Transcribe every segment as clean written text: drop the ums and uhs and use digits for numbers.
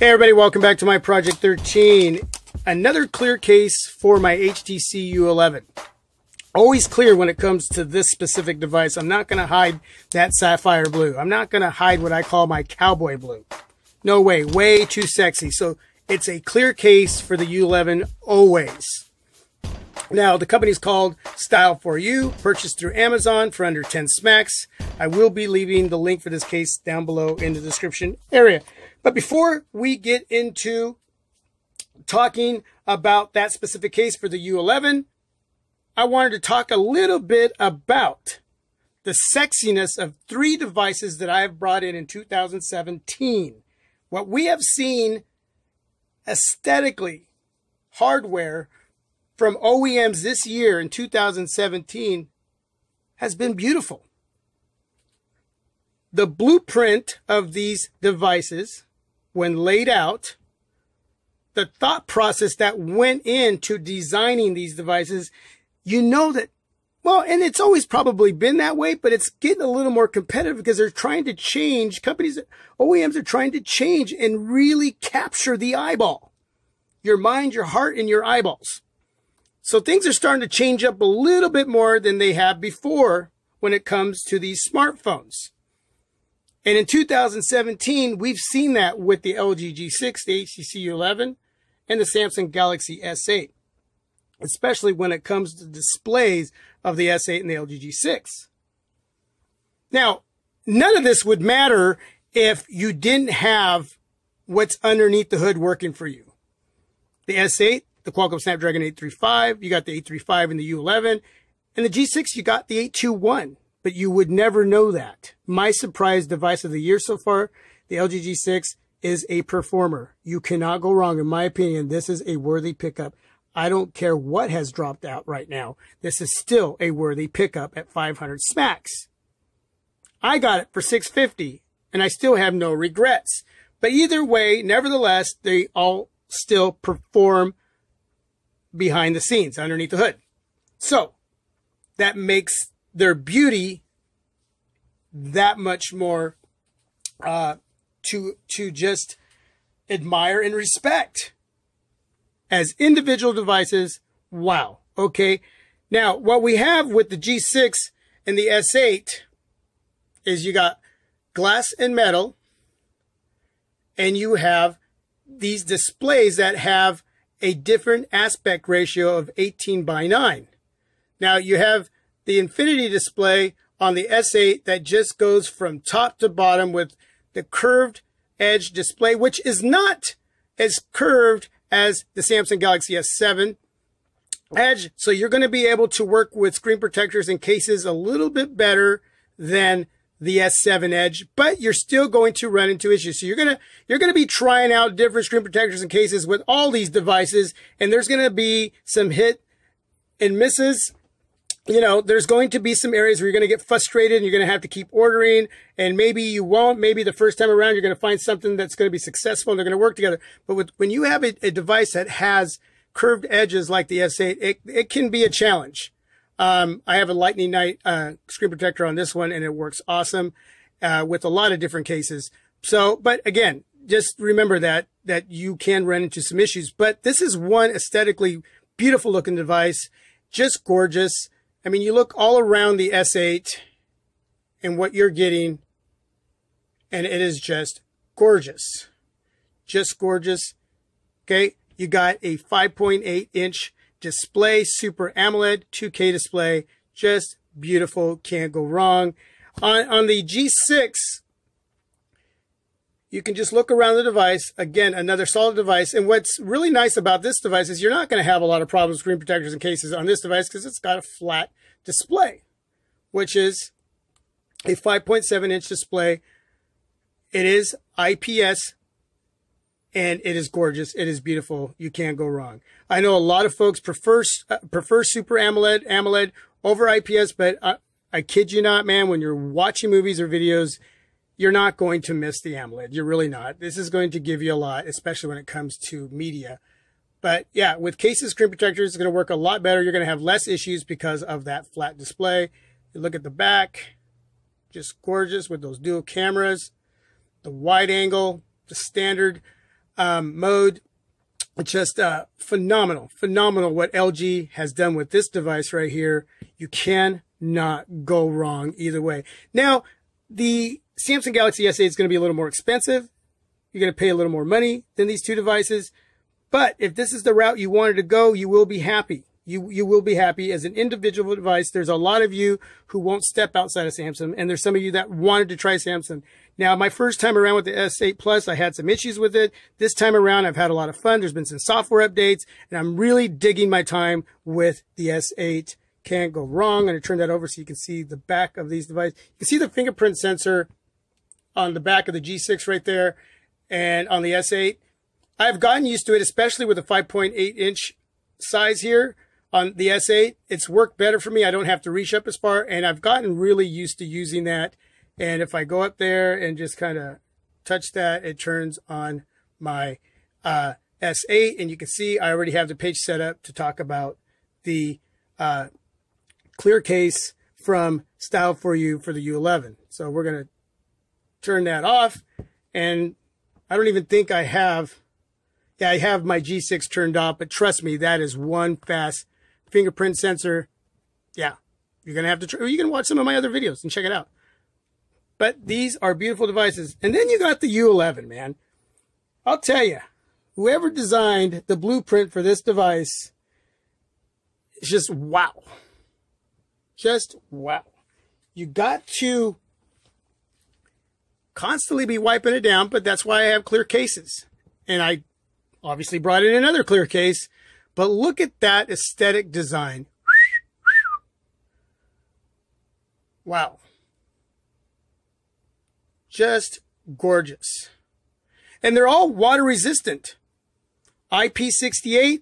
Hey everybody, welcome back to my Project 13. Another clear case for my HTC U11. Always clear when it comes to this specific device. I'm not going to hide that sapphire blue. I'm not going to hide what I call my cowboy blue. No way, way too sexy. So it's a clear case for the U11 always. Now, the company is called Style4U, purchased through Amazon for under 10 smacks. I will be leaving the link for this case down below in the description area. But before we get into talking about that specific case for the U11, I wanted to talk a little bit about the sexiness of three devices that I have brought in 2017. What we have seen aesthetically, hardware, from OEMs this year in 2017 has been beautiful. The blueprint of these devices, when laid out, the thought process that went into designing these devices, you know that, well, and it's always probably been that way, but it's getting a little more competitive because they're trying to change, OEMs are trying to change and really capture the eyeball. Your mind, your heart, and your eyeballs. So things are starting to change up a little bit more than they have before when it comes to these smartphones. And in 2017, we've seen that with the LG G6, the HTC U11, and the Samsung Galaxy S8, especially when it comes to displays of the S8 and the LG G6. Now, none of this would matter if you didn't have what's underneath the hood working for you. The S8, the Qualcomm Snapdragon 835, you got the 835 in the U11, and the G6, you got the 821, but you would never know that. My surprise device of the year so far, the LG G6, is a performer. You cannot go wrong. In my opinion, this is a worthy pickup. I don't care what has dropped out right now. This is still a worthy pickup at 500 smacks. I got it for $650, and I still have no regrets. But either way, nevertheless, they all still perform behind the scenes, underneath the hood. So that makes their beauty that much more to just admire and respect. As individual devices, wow. Okay. Now, what we have with the G6 and the S8 is you got glass and metal, and you have these displays that have a different aspect ratio of 18:9. Now you have the infinity display on the S8 that just goes from top to bottom with the curved edge display, which is not as curved as the Samsung Galaxy S7 edge. So you're going to be able to work with screen protectors and cases a little bit better than the S7 edge, but you're still going to run into issues. So you're going to be trying out different screen protectors and cases with all these devices, and there's going to be some hit and misses. You know, there's going to be some areas where you're going to get frustrated and you're going to have to keep ordering, and maybe you won't. Maybe the first time around you're going to find something that's going to be successful and they're going to work together. But when you have a device that has curved edges like the S8, it can be a challenge. I have a Lightning Knight screen protector on this one, and it works awesome with a lot of different cases. So, but again, just remember that you can run into some issues. But this is one aesthetically beautiful looking device, just gorgeous. I mean, you look all around the S8 and what you're getting, and it is just gorgeous. Just gorgeous. Okay, you got a 5.8-inch display, Super AMOLED, 2K display, just beautiful, can't go wrong. On the G6, you can just look around the device. Again, another solid device. And what's really nice about this device is you're not going to have a lot of problems with screen protectors and cases on this device because it's got a flat display, which is a 5.7-inch display. It is IPS, and it is gorgeous. It is beautiful. You can't go wrong. I know a lot of folks prefer Super AMOLED over IPS, but I kid you not, man, when you're watching movies or videos, you're not going to miss the AMOLED. You're really not. This is going to give you a lot, especially when it comes to media. But yeah, with cases, screen protectors, it's going to work a lot better. You're going to have less issues because of that flat display. You look at the back, just gorgeous with those dual cameras, the wide angle, the standard mode. It's just phenomenal what LG has done with this device right here. You cannot go wrong either way. Now, the Samsung Galaxy S8 is going to be a little more expensive. You're going to pay a little more money than these two devices. But if this is the route you wanted to go, you will be happy. You will be happy as an individual device. There's a lot of you who won't step outside of Samsung, and there's some of you that wanted to try Samsung. Now, my first time around with the S8 Plus, I had some issues with it. This time around, I've had a lot of fun. There's been some software updates, and I'm really digging my time with the S8. Can't go wrong. I'm going to turn that over so you can see the back of these devices. You can see the fingerprint sensor on the back of the G6 right there, and on the S8. I've gotten used to it, especially with a 5.8-inch size here. On the S8, it's worked better for me. I don't have to reach up as far, and I've gotten really used to using that. And if I go up there and just kind of touch that, it turns on my S8. And you can see I already have the page set up to talk about the clear case from Style4U for the U11. So we're going to turn that off. And I don't even think I have, yeah, I have my G6 turned off, but trust me, that is one fast fingerprint sensor. Yeah, you're going to have to try, or you can watch some of my other videos and check it out. But these are beautiful devices. And then you got the U11, man. I'll tell you, whoever designed the blueprint for this device is just wow. Just wow. You got to constantly be wiping it down, but that's why I have clear cases. And I obviously brought in another clear case, but look at that aesthetic design. Wow. Just gorgeous. And they're all water resistant. IP68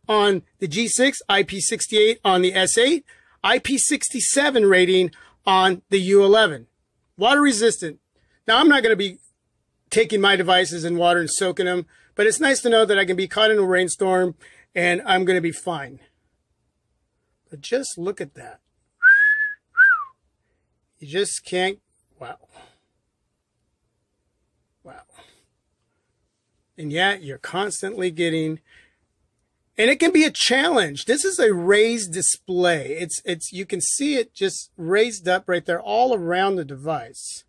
on the G6, IP68 on the S8, IP67 rating on the U11. Water resistant. Now, I'm not going to be taking my devices in water and soaking them, but it's nice to know that I can be caught in a rainstorm and I'm going to be fine. But just look at that. You just can't, wow. Wow. And yet you're constantly getting, and it can be a challenge. This is a raised display. It's you can see it just raised up right there all around the device.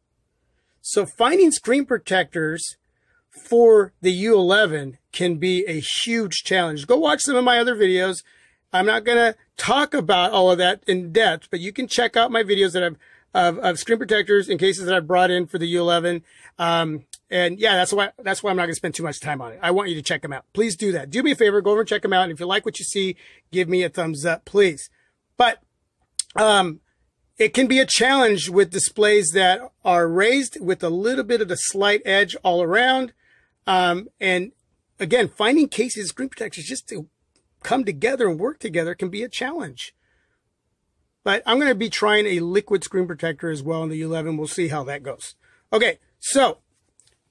So finding screen protectors for the U11 can be a huge challenge. Go watch some of my other videos. I'm not going to talk about all of that in depth, but you can check out my videos that I've of screen protectors in cases that I've brought in for the U11. And yeah, that's why I'm not going to spend too much time on it. I want you to check them out. Please do that. Do me a favor, go over and check them out. And if you like what you see, give me a thumbs up, please. But, it can be a challenge with displays that are raised with a little bit of the slight edge all around. And again, finding cases, screen protectors just to come together and work together can be a challenge. But I'm going to be trying a liquid screen protector as well in the U11. We'll see how that goes. Okay, so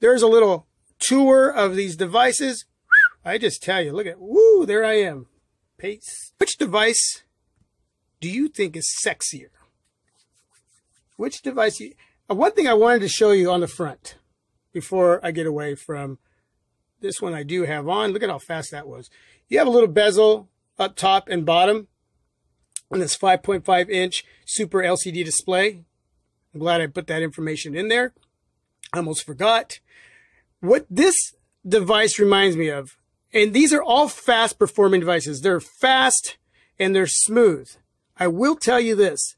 there's a little tour of these devices. I just tell you, look at, woo, there I am. Pace. Which device do you think is sexier? Which device? One thing I wanted to show you on the front before I get away from this one I do have on. Look at how fast that was. You have a little bezel up top and bottom on this 5.5-inch Super LCD display. I'm glad I put that information in there. I almost forgot. What this device reminds me of, and these are all fast performing devices. They're fast and they're smooth. I will tell you this.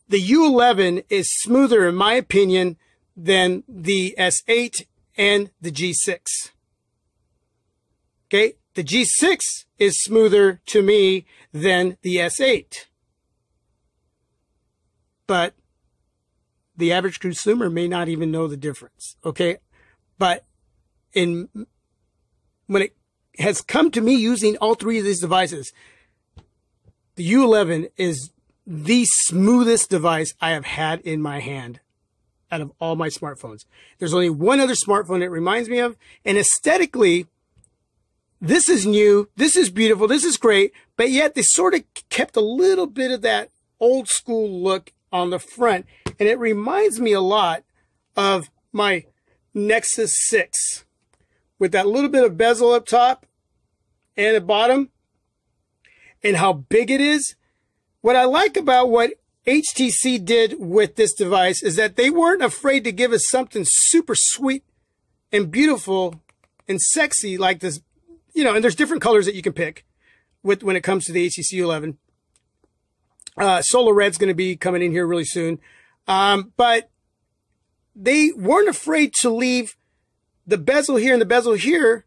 The U11 is smoother, in my opinion, than the S8 and the G6. Okay? The G6 is smoother to me than the S8. But the average consumer may not even know the difference. Okay? But when it has come to me using all three of these devices, the U11 is the smoothest device I have had in my hand out of all my smartphones. There's only one other smartphone it reminds me of, and aesthetically, this is new, this is beautiful, this is great, but yet they sort of kept a little bit of that old school look on the front, and it reminds me a lot of my Nexus 6. with that little bit of bezel up top and at bottom, and how big it is. What I like about what HTC did with this device is that they weren't afraid to give us something super sweet and beautiful and sexy like this, you know, and there's different colors that you can pick when it comes to the HTC U11. Solar Red's going to be coming in here really soon. But they weren't afraid to leave the bezel here and the bezel here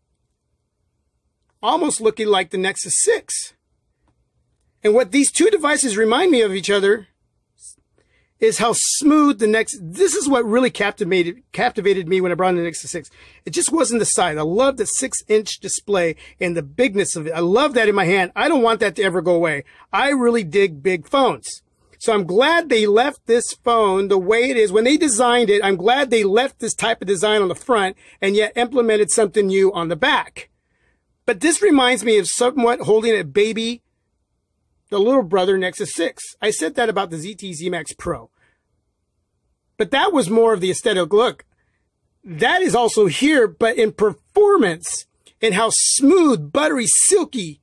almost looking like the Nexus 6. And what these two devices remind me of each other is how smooth this is what really captivated me when I brought in the Nexus 6. It just wasn't the size. I love the 6-inch display and the bigness of it. I love that in my hand. I don't want that to ever go away. I really dig big phones. So I'm glad they left this phone the way it is. When they designed it, I'm glad they left this type of design on the front and yet implemented something new on the back. But this reminds me of somewhat holding a baby, the little brother Nexus 6. I said that about the ZT Z Max Pro. But that was more of the aesthetic look. That is also here, but in performance and how smooth, buttery, silky,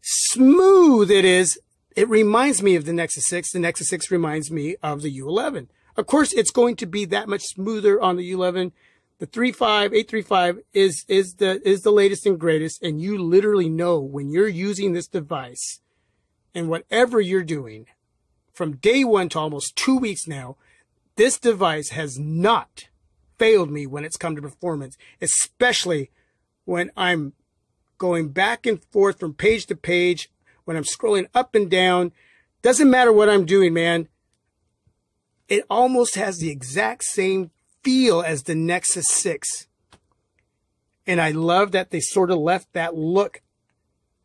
smooth it is, it reminds me of the Nexus 6. The Nexus 6 reminds me of the U11. Of course, it's going to be that much smoother on the U11. The 835 is the latest and greatest, and you literally know when you're using this device and whatever you're doing from day one to almost 2 weeks now, this device has not failed me when it's come to performance, especially when I'm going back and forth from page to page, when I'm scrolling up and down. Doesn't matter what I'm doing, man. It almost has the exact same feel as the Nexus 6. And I love that they sort of left that look,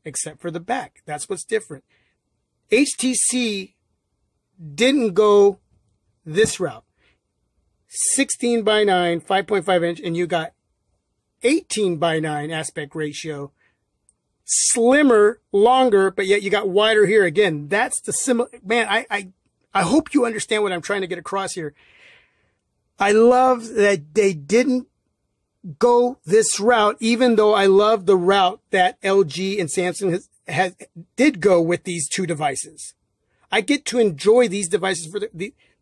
except for the back. That's what's different. HTC didn't go this route. 16:9, 5.5 inch, and you got 18:9 aspect ratio. Slimmer, longer, but yet you got wider here. Again, that's the similar, man, I hope you understand what I'm trying to get across here. I love that they didn't go this route, even though I love the route that LG and Samsung did go with these two devices. I get to enjoy these devices for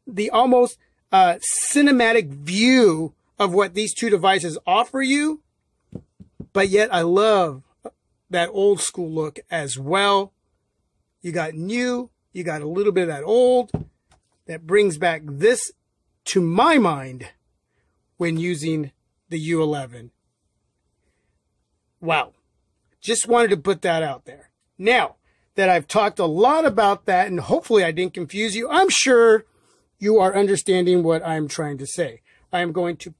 the almost cinematic view of what these two devices offer you, but yet I love that old school look as well. You got new, you got a little bit of that old, that brings back this to my mind when using the U11. Wow. Just wanted to put that out there. Now that I've talked a lot about that, and hopefully I didn't confuse you, I'm sure you are understanding what I'm trying to say. I am going to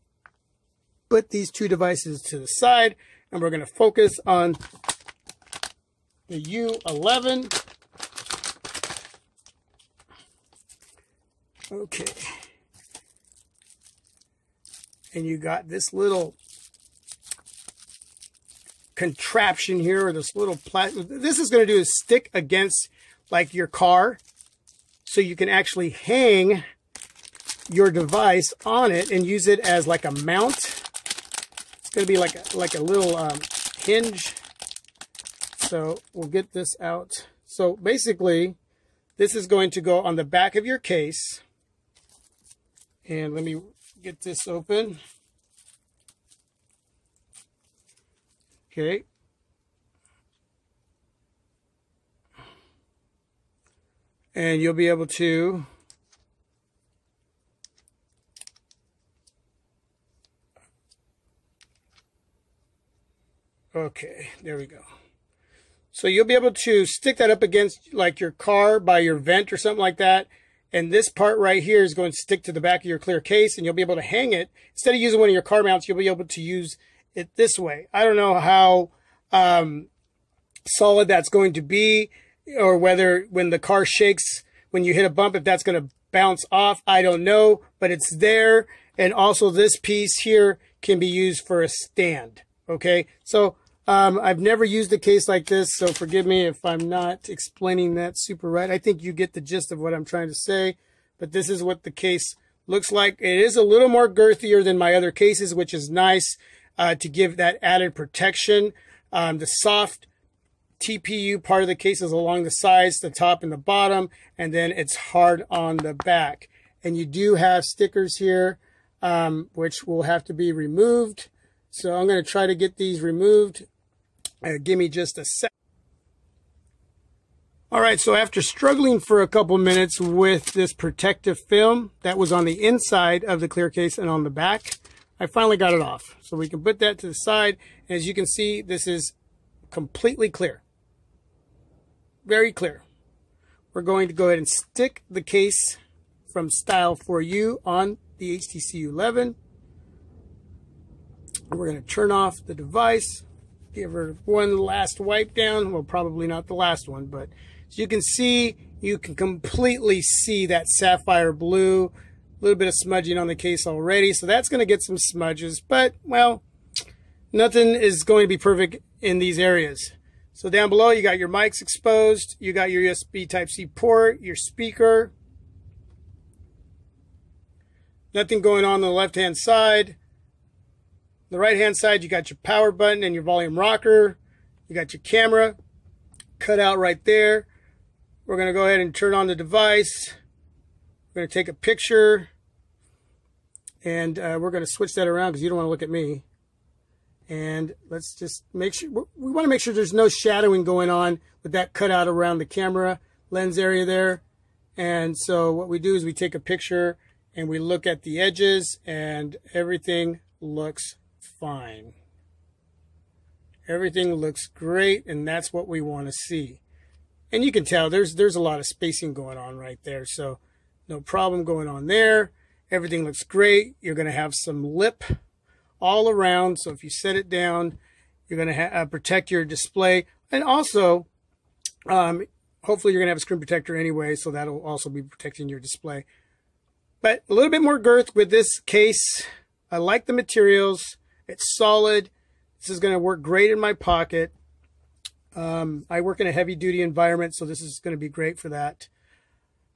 put these two devices to the side, and we're going to focus on the U11. Okay. And you got this little contraption here, or this little plastic. This is going to do is stick against like your car, so you can actually hang your device on it and use it as like a mount. It's going to be like a little hinge. So we'll get this out. So basically, this is going to go on the back of your case. And let me get this open. Okay. And you'll be able to okay, there we go. So you'll be able to stick that up against like your car by your vent or something like that. And this part right here is going to stick to the back of your clear case, and you'll be able to hang it. Instead of using one of your car mounts, you'll be able to use it this way. I don't know how solid that's going to be, or whether when the car shakes, when you hit a bump, if that's going to bounce off. I don't know, but it's there. And also this piece here can be used for a stand. Okay, so I've never used a case like this, so forgive me if I'm not explaining that super right. I think you get the gist of what I'm trying to say, but this is what the case looks like. It is a little more girthier than my other cases, which is nice. to give that added protection. The soft TPU part of the case is along the sides, the top and the bottom, and then it's hard on the back. And you do have stickers here, which will have to be removed. So I'm going to try to get these removed. Give me just a sec. All right, so after struggling for a couple minutes with this protective film that was on the inside of the clear case and on the back, I finally got it off. So we can put that to the side. As you can see, this is completely clear. Very clear. We're going to go ahead and stick the case from Style4U on the HTC U11. We're going to turn off the device, give her one last wipe down. Well, probably not the last one, but as you can see, you can completely see that sapphire blue. A little bit of smudging on the case already, so that's going to get some smudges, but, well, nothing is going to be perfect in these areas. So down below, you got your mics exposed, you got your USB Type-C port, your speaker. Nothing going on the left-hand side. The right-hand side, you got your power button and your volume rocker. You got your camera cut out right there. We're going to go ahead and turn on the device. We're going to take a picture. And we're going to switch that around because you don't want to look at me. And let's just make sure, we want to make sure there's no shadowing going on with that cutout around the camera lens area there. And so what we do is we take a picture and we look at the edges and everything looks fine. Everything looks great, and that's what we want to see. And you can tell there's a lot of spacing going on right there. So no problem going on there. Everything looks great. You're going to have some lip all around. So if you set it down, you're going to protect your display. And also, hopefully you're going to have a screen protector anyway, so that'll also be protecting your display. But a little bit more girth with this case. I like the materials. It's solid. This is going to work great in my pocket. I work in a heavy-duty environment, so this is going to be great for that.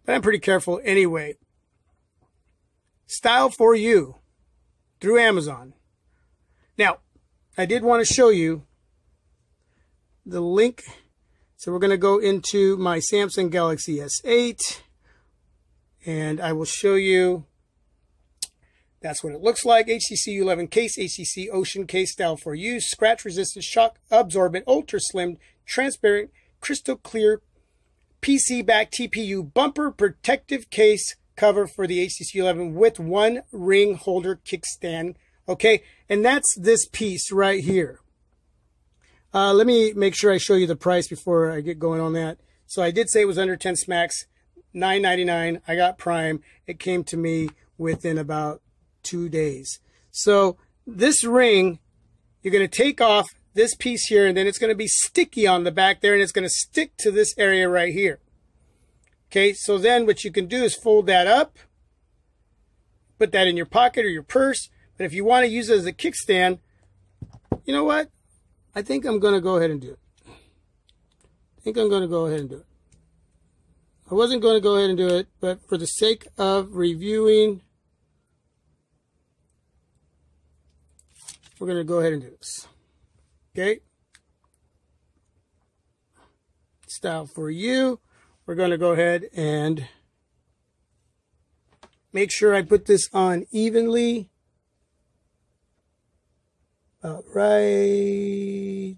But I'm pretty careful anyway. Style4U through Amazon. Now, I did want to show you the link. So we're going to go into my Samsung Galaxy S8, and I will show you. That's what it looks like. HTC U11 case, HTC Ocean case, Style4U, scratch resistant, shock absorbent, ultra slim, transparent, crystal clear, PC back TPU bumper protective case cover for the HTC U11 with one ring holder kickstand. Okay, and that's this piece right here. Let me make sure I show you the price before I get going on that. So I did say it was under 10 smacks, $9.99. I got Prime. It came to me within about 2 days. So this ring, you're going to take off this piece here, and then it's going to be sticky on the back there, and it's going to stick to this area right here. Okay, so then what you can do is fold that up, put that in your pocket or your purse. But if you want to use it as a kickstand, you know what? I think I'm going to go ahead and do it. I wasn't going to go ahead and do it, but for the sake of reviewing, we're going to go ahead and do this. Okay. Style4U. We're going to go ahead and make sure I put this on evenly. About right.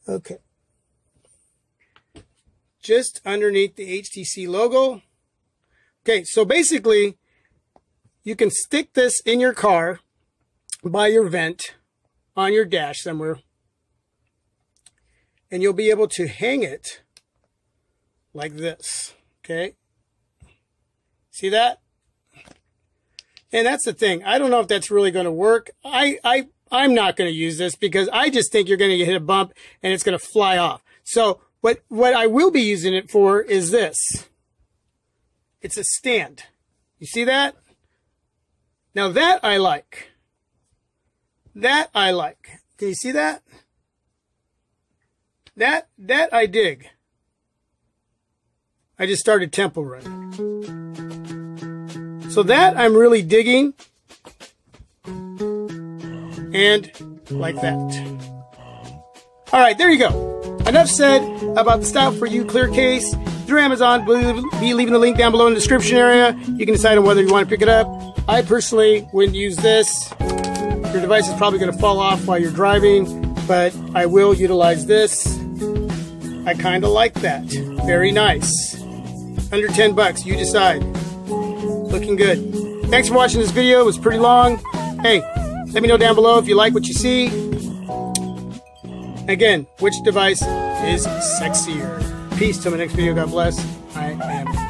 Okay. Just underneath the HTC logo. Okay, so basically, you can stick this in your car by your vent on your dash somewhere, and you'll be able to hang it like this. Okay, see that? And that's the thing. I don't know if that's really going to work. I'm not going to use this because I just think you're going to hit a bump and it's going to fly off. So what I will be using it for is this. It's a stand. You see that? Now that I like. That I like. Can you see that? That I dig. I just started tempo running. So that I'm really digging. And like that. All right, there you go. Enough said about the Style4U clear case through Amazon. We'll be leaving the link down below in the description area. You can decide on whether you want to pick it up. I personally wouldn't use this. Your device is probably going to fall off while you're driving, but I will utilize this. I kind of like that. Very nice. Under 10 bucks, you decide. Looking good. Thanks for watching this video. It was pretty long. Hey, let me know down below if you like what you see. Again, which device is sexier? Peace till my next video. God bless. I am